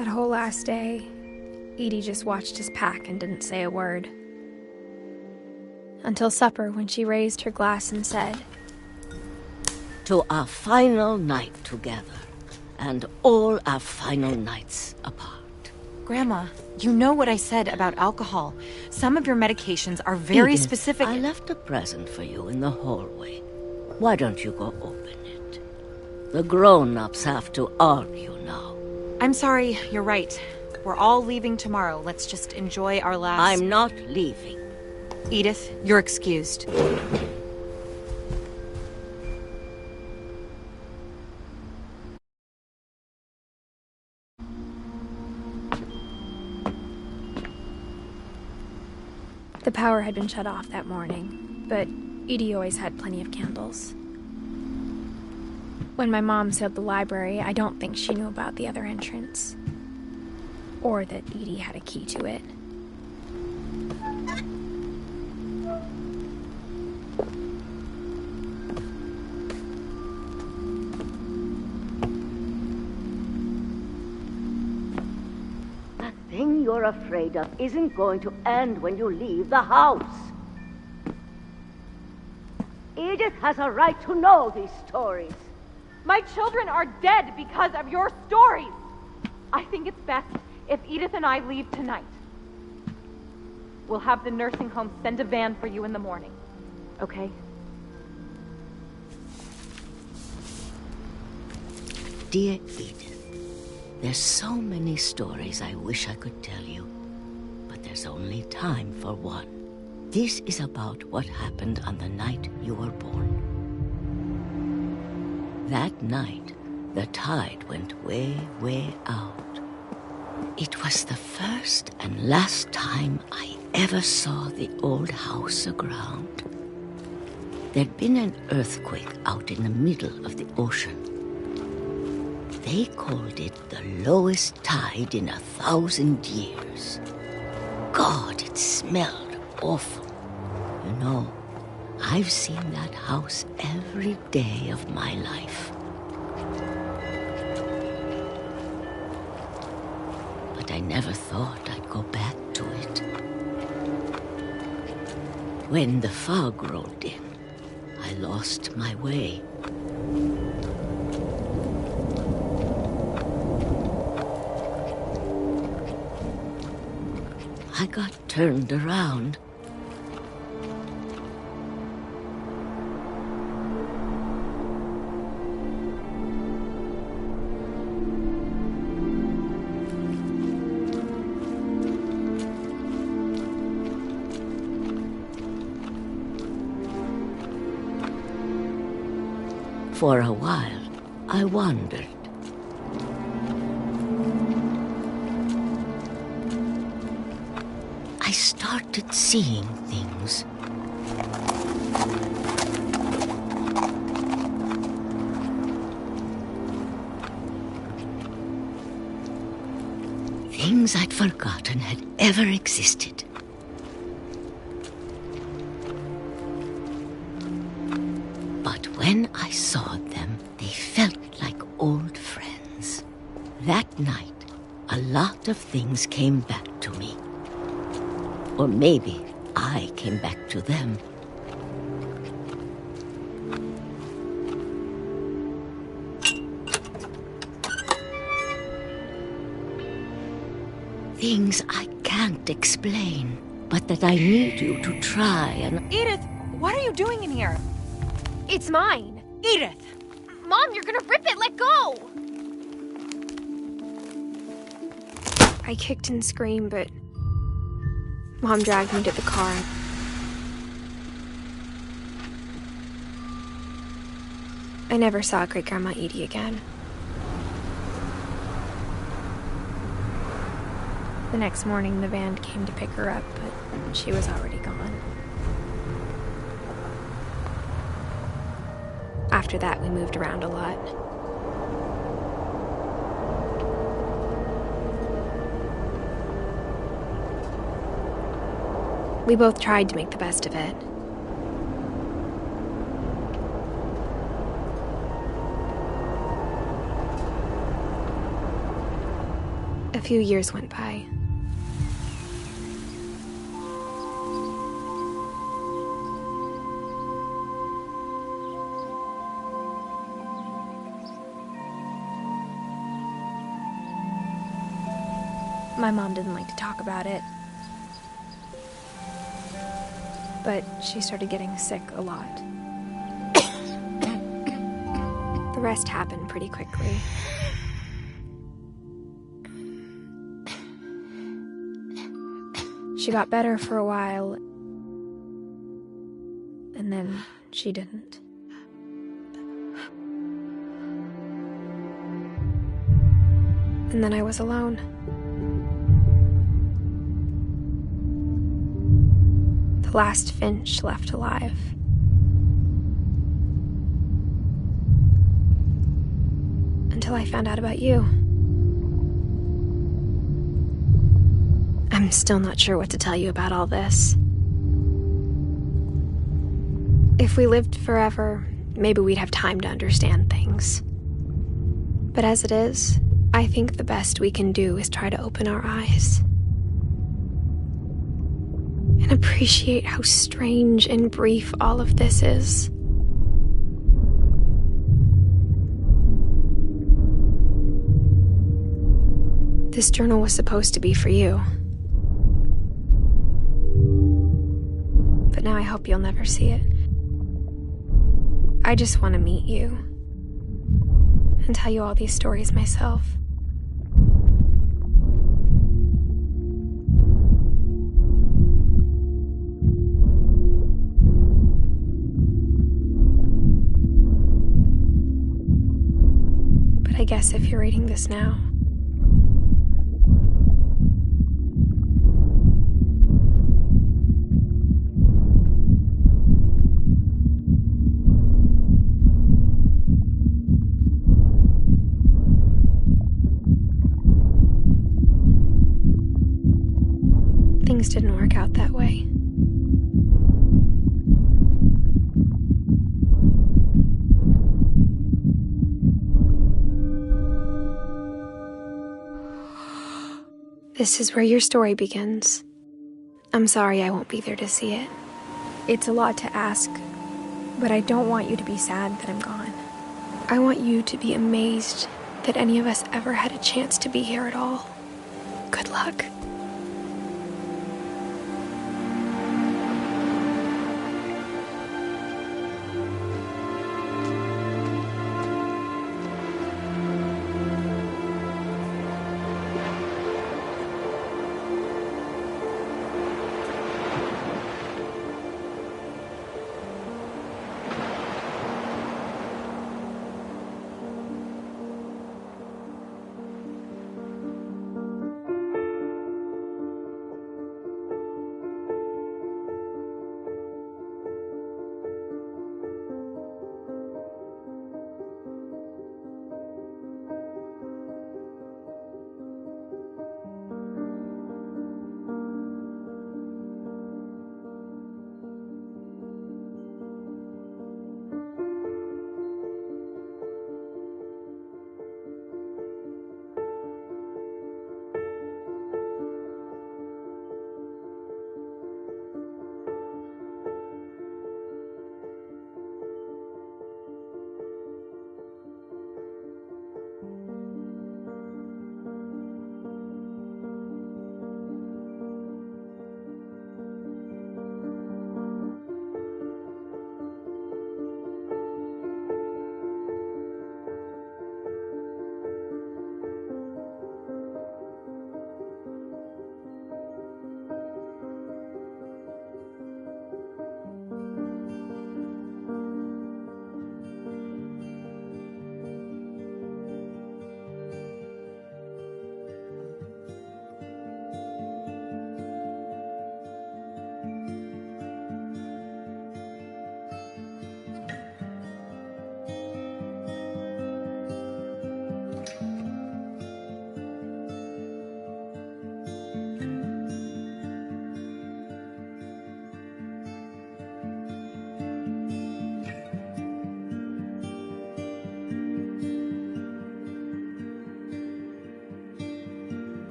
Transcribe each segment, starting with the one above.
That whole last day, Edie just watched us pack and didn't say a word. Until supper, when she raised her glass and said, "To our final night together, and all our final nights apart." Grandma, you know what I said about alcohol. Some of your medications are very Edith, specific. I left a present for you in the hallway. Why don't you go open it? The grown-ups have to argue now. I'm sorry, you're right. We're all leaving tomorrow. Let's just enjoy our last... I'm not leaving. Edith, you're excused. The power had been shut off that morning, but Edie always had plenty of candles. When my mom sealed the library, I don't think she knew about the other entrance. Or that Edie had a key to it. That thing you're afraid of isn't going to end when you leave the house. Edith has a right to know these stories. My children are dead because of your stories. I think it's best if Edith and I leave tonight. We'll have the nursing home send a van for you in the morning. Okay? Dear Edith, there's so many stories I wish I could tell you, but there's only time for one. This is about what happened on the night you were born. That night, the tide went way, way out. It was the first and last time I ever saw the old house aground. There'd been an earthquake out in the middle of the ocean. They called it the lowest tide in 1,000 years. God, it smelled awful. You know, I've seen that house every day of my life. But I never thought I'd go back to it. When the fog rolled in, I lost my way. I got turned around. For a while, I wandered. I started seeing things. Things I'd forgotten had ever existed. But when I saw them, they felt like old friends. That night, a lot of things came back to me. Or maybe I came back to them. Things I can't explain, but that I need you to try and... Edith, what are you doing in here? It's mine! Edith! Mom, you're gonna rip it! Let go! I kicked and screamed, but Mom dragged me to the car. I never saw Great-Grandma Edie again. The next morning, the van came to pick her up, but she was already gone. After that, we moved around a lot. We both tried to make the best of it. A few years went by. My mom didn't like to talk about it. But she started getting sick a lot. The rest happened pretty quickly. She got better for a while, and then she didn't. And then I was alone. The last Finch left alive. Until I found out about you. I'm still not sure what to tell you about all this. If we lived forever, maybe we'd have time to understand things. But as it is, I think the best we can do is try to open our eyes. And appreciate how strange and brief all of this is. This journal was supposed to be for you. But now I hope you'll never see it. I just want to meet you and tell you all these stories myself. But I guess if you're reading this now, things didn't work out that way. This is where your story begins. I'm sorry I won't be there to see it. It's a lot to ask, but I don't want you to be sad that I'm gone. I want you to be amazed that any of us ever had a chance to be here at all. Good luck.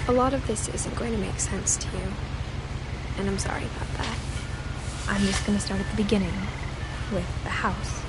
A lot of this isn't going to make sense to you, and I'm sorry about that. I'm just gonna start at the beginning, with the house.